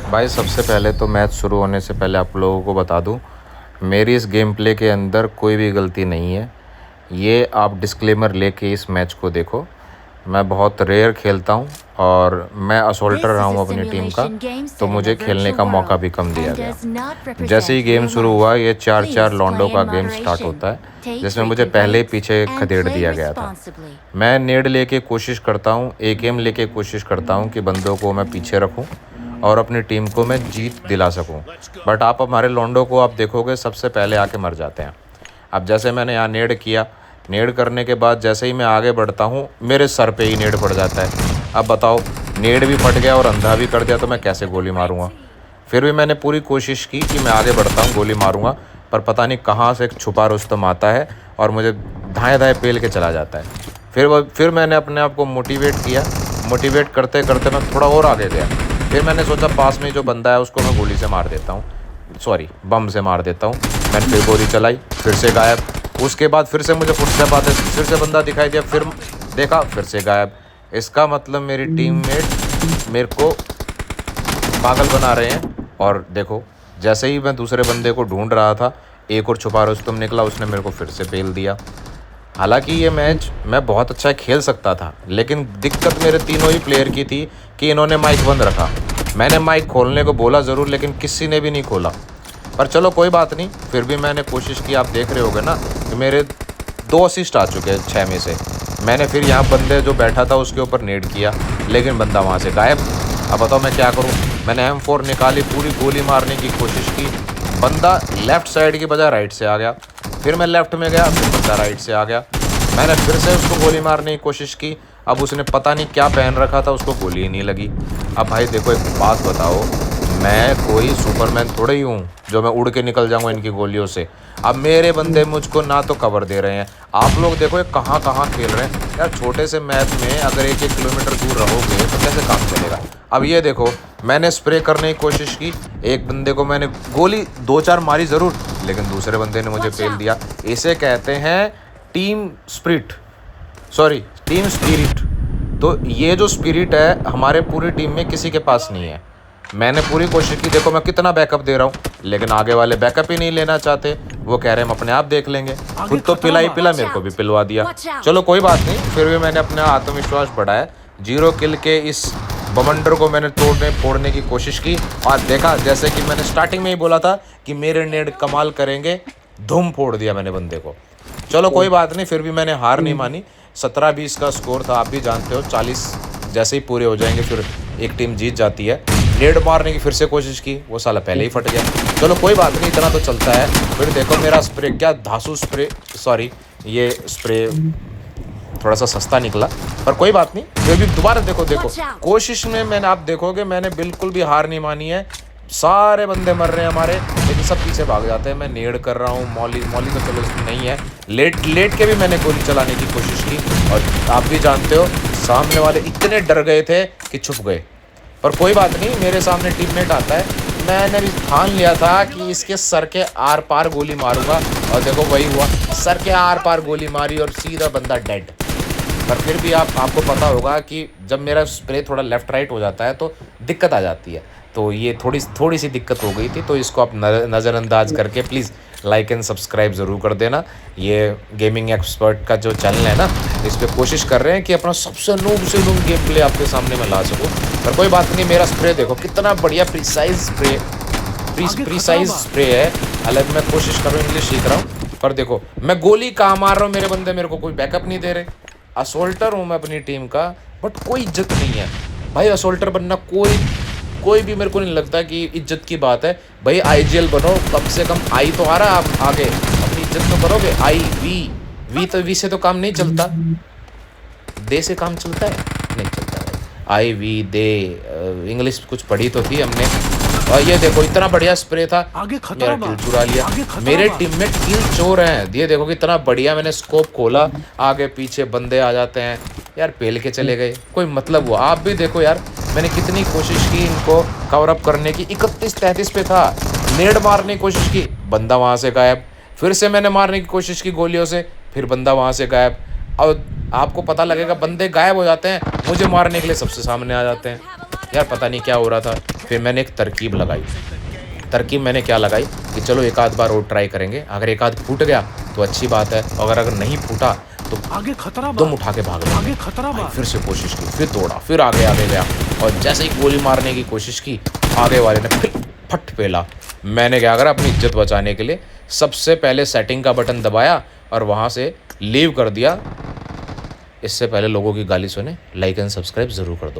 भाई सबसे पहले तो मैच शुरू होने से पहले आप लोगों को बता दूं, मेरी इस गेम प्ले के अंदर कोई भी गलती नहीं है। ये आप डिस्क्लेमर लेके इस मैच को देखो। मैं बहुत रेयर खेलता हूं और मैं असोल्टर रहा हूं अपनी टीम का, तो मुझे खेलने का मौका भी कम दिया गया। जैसे ही गेम शुरू हुआ, ये 4-4 लॉन्डो का गेम स्टार्ट होता है, जिसमें मुझे पहले ही पीछे खदेड़ दिया गया था। मैं नेड लेके कोशिश करता हूँ, एक एम लेके कोशिश करता हूँ कि बंदों को मैं पीछे रखूँ और अपनी टीम को मैं जीत दिला सकूं। बट आप हमारे लोंडो को आप देखोगे सबसे पहले आके मर जाते हैं। अब जैसे मैंने यहाँ नेड किया, नेड करने के बाद जैसे ही मैं आगे बढ़ता हूँ, मेरे सर पे ही नेड पड़ जाता है। अब बताओ, नेड भी फट गया और अंधा भी कर दिया, तो मैं कैसे गोली मारूंगा। फिर भी मैंने पूरी कोशिश की कि मैं आगे बढ़ता हूँ, गोली मारूंगा, पर पता नहीं कहाँ से एक छुपा रुस्तम आता है और मुझे धाएँ धाएँ पेल के चला जाता है। फिर मैंने अपने आप को मोटिवेट किया। मोटिवेट करते करते मैं थोड़ा और आगे गया। फिर मैंने सोचा पास में जो बंदा है उसको मैं गोली से मार देता हूँ, सॉरी बम से मार देता हूँ। मैंने फिर गोली चलाई, फिर से गायब। उसके बाद फिर से मुझे फुटस्टेप आते, फिर से बंदा दिखाई दिया, फिर देखा, फिर से गायब। इसका मतलब मेरी टीममेट मेरे को पागल बना रहे हैं। और देखो, जैसे ही मैं दूसरे बंदे को ढूंढ रहा था, एक और छुपा रुस्तम निकला, उसने मेरे को फिर से पेल दिया। हालांकि ये मैच मैं बहुत अच्छा खेल सकता था, लेकिन दिक्कत मेरे तीनों ही प्लेयर की थी कि इन्होंने माइक बंद रखा। मैंने माइक खोलने को बोला ज़रूर, लेकिन किसी ने भी नहीं खोला। पर चलो कोई बात नहीं, फिर भी मैंने कोशिश की। आप देख रहे होगे ना कि मेरे 2 असिस्ट आ चुके हैं 6 में से। मैंने फिर यहाँ बंदे जो बैठा था उसके ऊपर नेड किया, लेकिन बंदा वहाँ से गायब। अब बताओ मैं क्या करूँ। मैंने M4 निकाली, पूरी गोली मारने की कोशिश की, बंदा लेफ़्ट साइड की बजाय राइट से आ गया। फिर मैं लेफ़्ट में गया, फिर बंदा राइट से आ गया। मैंने फिर से उसको गोली मारने की कोशिश की। अब उसने पता नहीं क्या पहन रखा था, उसको गोली ही नहीं लगी। अब भाई देखो, एक बात बताओ, मैं कोई सुपरमैन थोड़ा ही हूँ जो मैं उड़ के निकल जाऊँगा इनकी गोलियों से। अब मेरे बंदे मुझको ना तो कवर दे रहे हैं। आप लोग देखो ये कहाँ कहाँ खेल रहे हैं यार। छोटे से मैच में अगर 1-1 किलोमीटर दूर रहोगे तो कैसे काम चलेगा। अब ये देखो, मैंने स्प्रे करने की कोशिश की, एक बंदे को मैंने गोली 2-4 मारी ज़रूर, लेकिन दूसरे बंदे ने मुझे पेल दिया। इसे कहते हैं team spirit, sorry team spirit. तो ये जो स्पिरिट है हमारे पूरी टीम में किसी के पास नहीं है। मैंने पूरी कोशिश की, देखो मैं कितना बैकअप दे रहा हूँ, लेकिन आगे वाले बैकअप ही नहीं लेना चाहते। वो कह रहे हैं हम अपने आप देख लेंगे। खुद तो पिला ही पिला, मेरे को भी पिलवा दिया। चलो कोई बात नहीं, फिर भी मैंने अपना आत्मविश्वास बढ़ाया। 0 किल के इस बवंडर को मैंने तोड़ने फोड़ने की कोशिश की, और देखा जैसे कि मैंने स्टार्टिंग में ही बोला था कि मेरे नेड कमाल करेंगे, धूम फोड़ दिया मैंने बंदे को। चलो कोई बात नहीं, फिर भी मैंने हार नहीं मानी। 17-20 का स्कोर था, आप भी जानते हो। 40 जैसे ही पूरे हो जाएंगे फिर एक टीम जीत जाती है। नेड मारने की फिर से कोशिश की, वो साला पहले ही फट गया। चलो कोई बात नहीं, इतना तो चलता है। फिर देखो मेरा स्प्रे, क्या धांसू स्प्रे, सॉरी ये स्प्रे थोड़ा सा सस्ता निकला, पर कोई बात नहीं। फिर भी दोबारा देखो कोशिश में मैंने, आप देखोगे मैंने बिल्कुल भी हार नहीं मानी है। सारे बंदे मर रहे हैं हमारे, लेकिन सब पीछे भाग जाते हैं। मैं नेड कर रहा हूँ, मौली तो चलो इसमें नहीं है। लेट के भी मैंने गोली चलाने की कोशिश की, और आप भी जानते हो सामने वाले इतने डर गए थे कि छुप गए। पर कोई बात नहीं, मेरे सामने टीममेट आता है, मैंने भी ठान लिया था कि इसके सर के आर पार गोली मारूंगा, और देखो वही हुआ। सर के आर पार गोली मारी और सीधा बंदा डेड। पर फिर भी आपको पता होगा कि जब मेरा स्प्रे थोड़ा लेफ़्ट राइट हो जाता है तो दिक्कत आ जाती है। तो ये थोड़ी सी दिक्कत हो गई थी, तो इसको आप नज़रअंदाज करके प्लीज़ लाइक एंड सब्सक्राइब ज़रूर कर देना। ये गेमिंग एक्सपर्ट का जो चैनल है ना, इस पर कोशिश कर रहे हैं कि अपना सबसे नूब से नूब गेम प्ले आपके सामने मैं ला सकूँ। पर कोई बात नहीं, मेरा स्प्रे देखो कितना बढ़िया प्रीसाइज स्प्रे है। हालांकि मैं कोशिश कर रहा हूँ, इंग्लिश सीख रहा हूँ, पर देखो मैं गोली कहाँ मार रहा हूँ, मेरे बंदे मेरे को कोई बैकअप नहीं दे रहे। असोल्टर हूँ मैं अपनी टीम का, बट कोई इज्जत नहीं है भाई। असोल्टर बनना कोई भी मेरे को नहीं लगता कि इज्जत की बात है भाई। IGL बनो, कम से कम आई तो आ रहा है, आप आगे अपनी इज्जत तो करोगे। वी से तो काम नहीं चलता, दे से काम चलता है, नहीं चलता भाई। IV दे, इंग्लिश कुछ पढ़ी तो थी हमने। और ये देखो इतना बढ़िया स्प्रे था, मेरा किल चुरा लिया। मेरे टीममेट किल चोर हैं। ये देखो कितना बढ़िया, मैंने स्कोप खोला, आगे पीछे बंदे आ जाते हैं यार, पेल के चले गए, कोई मतलब हुआ। आप भी देखो यार, मैंने कितनी कोशिश की इनको कवर अप करने की। 31-33 पे था, नेड मारने की कोशिश की, बंदा वहाँ से गायब। फिर से मैंने मारने की कोशिश की गोलियों से, फिर बंदा वहाँ से गायब। और आपको पता लगेगा बंदे गायब हो जाते हैं, मुझे मारने के लिए सबसे सामने आ जाते हैं। यार पता नहीं क्या हो रहा था। फिर मैंने एक तरकीब लगाई। तरकीब मैंने क्या लगाई कि चलो एक आध बार और ट्राई करेंगे, अगर एक आध फूट गया तो अच्छी बात है, और अगर नहीं फूटा तो आगे खतरा दम उठा के भाग आगे खतरा भाई। फिर से कोशिश की, फिर तोड़ा, फिर आगे आगे गया, और जैसे ही गोली मारने की कोशिश की, आगे वाले ने फिर फट पेला। मैंने क्या करा, अपनी इज्जत बचाने के लिए सबसे पहले सेटिंग का बटन दबाया और वहाँ से लीव कर दिया। इससे पहले लोगों की गाली सुने, लाइक एंड सब्सक्राइब ज़रूर कर दो।